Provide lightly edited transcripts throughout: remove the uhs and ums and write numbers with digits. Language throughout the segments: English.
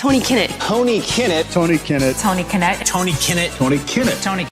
Tony Kinnett. Tony Kinnett. Tony Kinnett. Tony Kinnett. Tony Kinnett. Tony Kinnett. Tony.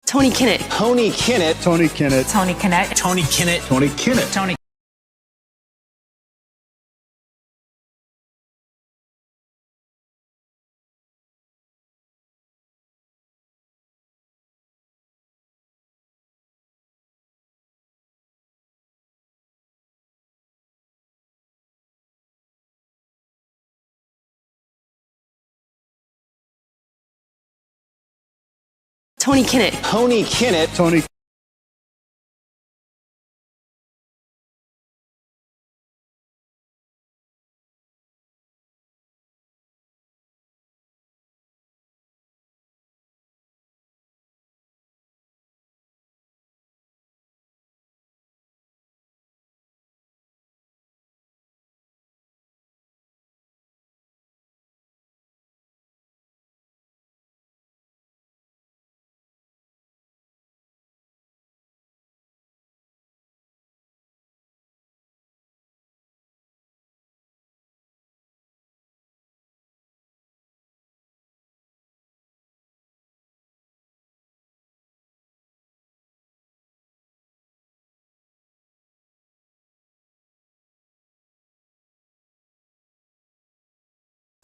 Tony Kinnett. Tony Kinnett. Tony Kinnett. Tony Kinnett. Tony Kinnett. Tony Kinnett. Tony. Tony Kinnett. Tony Kinnett. Tony.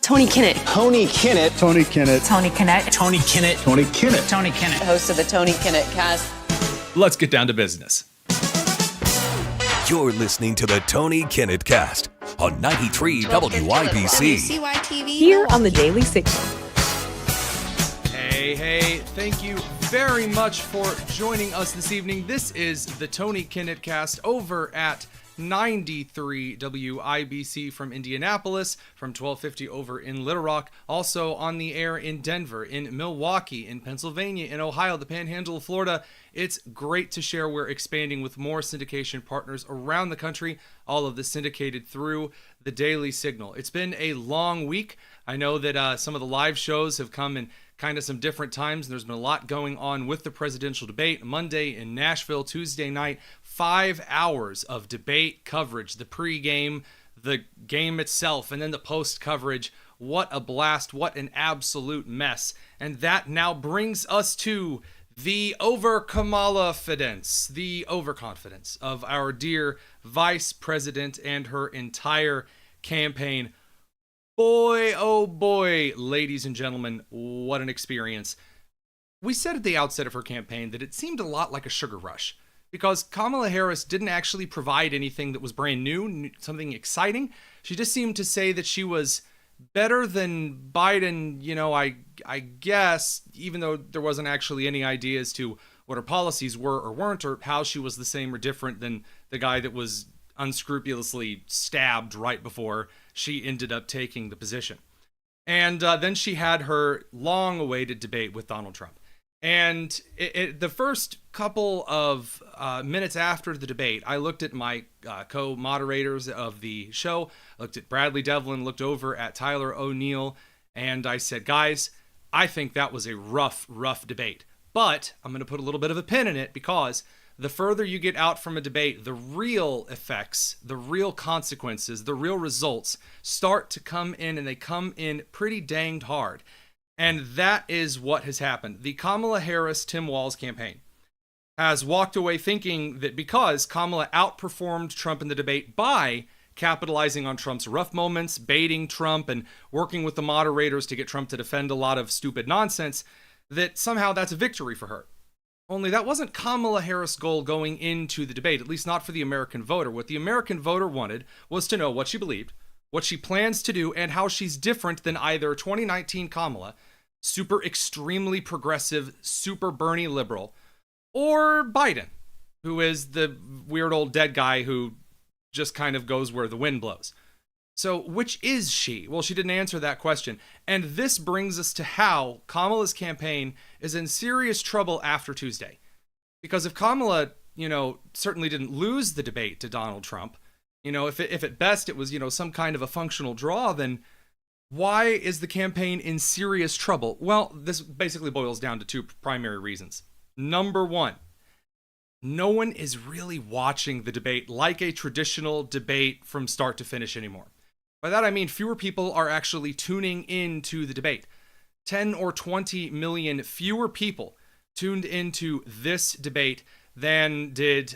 Tony Kinnett. Tony Kinnett. Tony Kinnett. Tony Kinnett. Tony Kinnett. Tony Kinnett. Tony Kinnett. Host of the Tony Kinnett Cast. Let's get down to business. You're listening to the Tony Kinnett Cast on 93 WIBC. Here on the Daily Signal. Hey, thank you very much for joining us this evening. This is the Tony Kinnett Cast over at 93 WIBC from Indianapolis, from 1250 over in Little Rock, also on the air in Denver, in Milwaukee, in Pennsylvania, in Ohio, the Panhandle of Florida. It's great to share. We're expanding with more syndication partners around the country, all of this syndicated through the Daily Signal. It's been a long week. I know that some of the live shows have come in kind of some different times. There's been a lot going on with the presidential debate. Monday in Nashville, Tuesday night, 5 hours of debate coverage, the pregame, the game itself, and then the post coverage. What a blast. What an absolute mess. And that now brings us to the overconfidence of our dear vice president and her entire campaign. Boy, oh boy, ladies and gentlemen, what an experience. We said at the outset of her campaign that it seemed a lot like a sugar rush because Kamala Harris didn't actually provide anything that was brand new, something exciting. She just seemed to say that she was better than Biden, I guess, even though there wasn't actually any idea as to what her policies were or weren't, or how she was the same or different than the guy that was unscrupulously stabbed right before she ended up taking the position. And then she had her long-awaited debate with Donald Trump. And the first couple of minutes after the debate, I looked at my co-moderators of the show, looked at Bradley Devlin, looked over at Tyler O'Neill, and I said, guys, I think that was a rough debate. But I'm going to put a little bit of a pin in it because the further you get out from a debate, the real effects, the real consequences, the real results start to come in, and they come in pretty danged hard. And that is what has happened. The Kamala Harris-Tim Walz campaign has walked away thinking that because Kamala outperformed Trump in the debate by capitalizing on Trump's rough moments, baiting Trump, and working with the moderators to get Trump to defend a lot of stupid nonsense, that somehow that's a victory for her. Only that wasn't Kamala Harris' goal going into the debate, at least not for the American voter. What the American voter wanted was to know what she believed, what she plans to do, and how she's different than either 2019 Kamala, super extremely progressive, super Bernie liberal, or Biden, who is the weird old dead guy who just kind of goes where the wind blows. So which is she? Well, she didn't answer that question. And this brings us to how Kamala's campaign is in serious trouble after Tuesday. Because if Kamala, certainly didn't lose the debate to Donald Trump, if at best it was, some kind of a functional draw, then Why is the campaign in serious trouble? Well, this basically boils down to two primary reasons. Number one, no one is really watching the debate like a traditional debate from start to finish anymore. By that I mean fewer people are actually tuning into the debate. 10 or 20 million fewer people tuned into this debate than did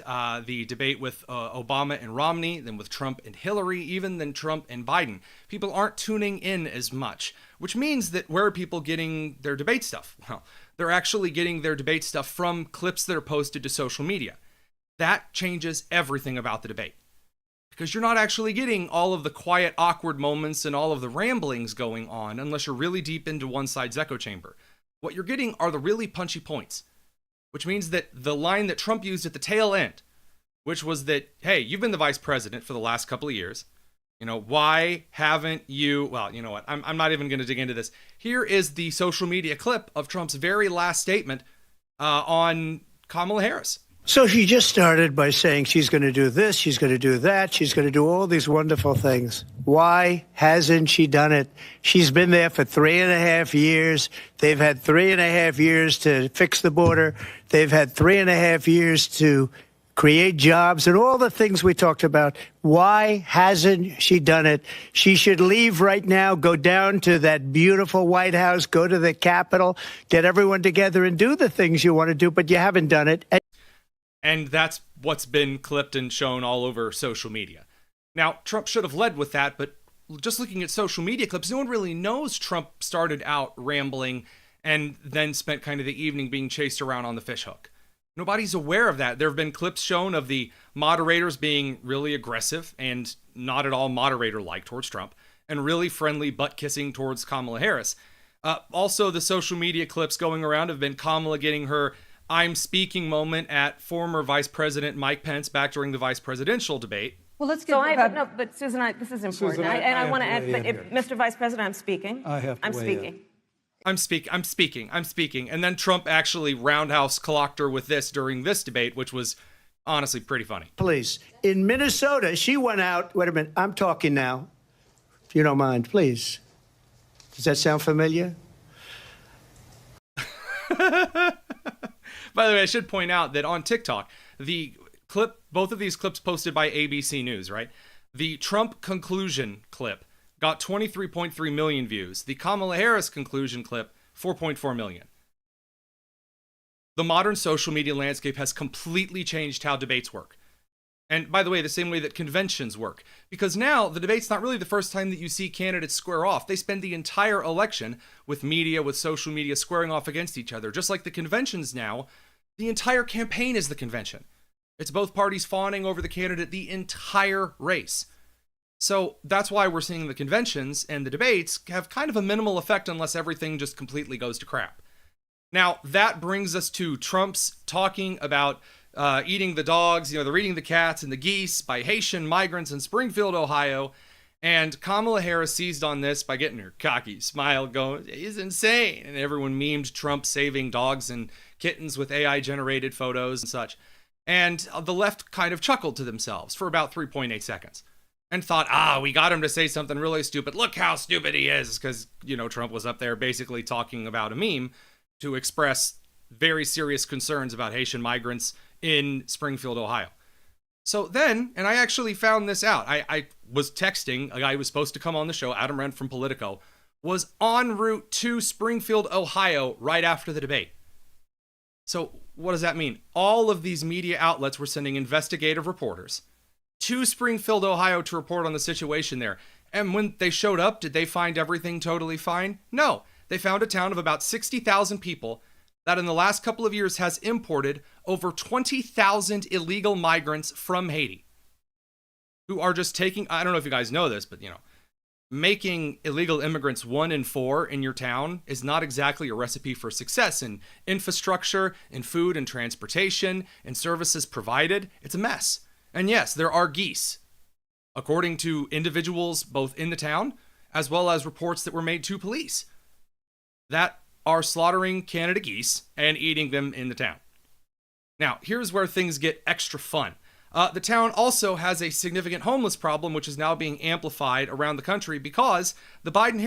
the debate with Obama and Romney, than with Trump and Hillary, even than Trump and Biden. People aren't tuning in as much, which means that where are people getting their debate stuff? Well, they're actually getting their debate stuff from clips that are posted to social media. That changes everything about the debate, because you're not actually getting all of the quiet, awkward moments and all of the ramblings going on unless you're really deep into one side's echo chamber. What you're getting are the really punchy points, which means that the line that Trump used at the tail end, which was that, hey, you've been the vice president for the last couple of years. You know, why haven't you? Well, you know what? I'm not even going to dig into this. Here is the social media clip of Trump's very last statement on Kamala Harris. So she just started by saying she's going to do this, she's going to do that, she's going to do all these wonderful things. Why hasn't she done it? She's been there for 3.5 years. They've had 3.5 years to fix the border. They've had 3.5 years to create jobs and all the things we talked about. Why hasn't she done it? She should leave right now, go down to that beautiful White House, go to the Capitol, get everyone together and do the things you want to do, but you haven't done it. And that's what's been clipped and shown all over social media. Now, Trump should have led with that, but just looking at social media clips, no one really knows Trump started out rambling and then spent kind of the evening being chased around on the fishhook. Nobody's aware of that. There have been clips shown of the moderators being really aggressive and not at all moderator-like towards Trump, and really friendly butt-kissing towards Kamala Harris. Also, the social media clips going around have been Kamala getting her I'm speaking moment at former Vice President Mike Pence back during the vice presidential debate. Well, let's get but Susan, this is important. Susan, I want to add, weigh in here. Mr. Vice President, I'm speaking. I'm speaking. I'm speaking. And then Trump actually roundhouse clocked her with this during this debate, which was honestly pretty funny. Please. In Minnesota, she went out. Wait a minute. I'm talking now. If you don't mind, please. Does that sound familiar? By the way, I should point out that on TikTok, the clip, both of these clips posted by ABC News, right? The Trump conclusion clip got 23.3 million views. The Kamala Harris conclusion clip, 4.4 million. The modern social media landscape has completely changed how debates work. And by the way, the same way that conventions work. Because now, the debate's not really the first time that you see candidates square off. They spend the entire election with media, with social media squaring off against each other. Just like the conventions now, the entire campaign is the convention. It's both parties fawning over the candidate the entire race. So that's why we're seeing the conventions and the debates have kind of a minimal effect unless everything just completely goes to crap. Now, that brings us to Trump's talking about eating the dogs, they're eating the cats and the geese by Haitian migrants in Springfield, Ohio. And Kamala Harris seized on this by getting her cocky smile going, he's insane. And everyone memed Trump saving dogs and kittens with AI-generated photos and such. And the left kind of chuckled to themselves for about 3.8 seconds and thought, we got him to say something really stupid. Look how stupid he is. Because, Trump was up there basically talking about a meme to express very serious concerns about Haitian migrants in Springfield, Ohio. So then, and I actually found this out, I was texting a guy who was supposed to come on the show, Adam Rent from Politico, was en route to Springfield, Ohio, right after the debate. So what does that mean? All of these media outlets were sending investigative reporters to Springfield, Ohio to report on the situation there. And when they showed up, did they find everything totally fine? No. They found a town of about 60,000 people that in the last couple of years has imported over 20,000 illegal migrants from Haiti, who are just taking, I don't know if you guys know this, but making illegal immigrants 1 in 4 in your town is not exactly a recipe for success in infrastructure, in food and transportation, and services provided. It's a mess. And yes, there are geese, according to individuals both in the town, as well as reports that were made to police, that are slaughtering Canada geese and eating them in the town. Now, here's where things get extra fun. The town also has a significant homeless problem, which is now being amplified around the country because the Biden-Harris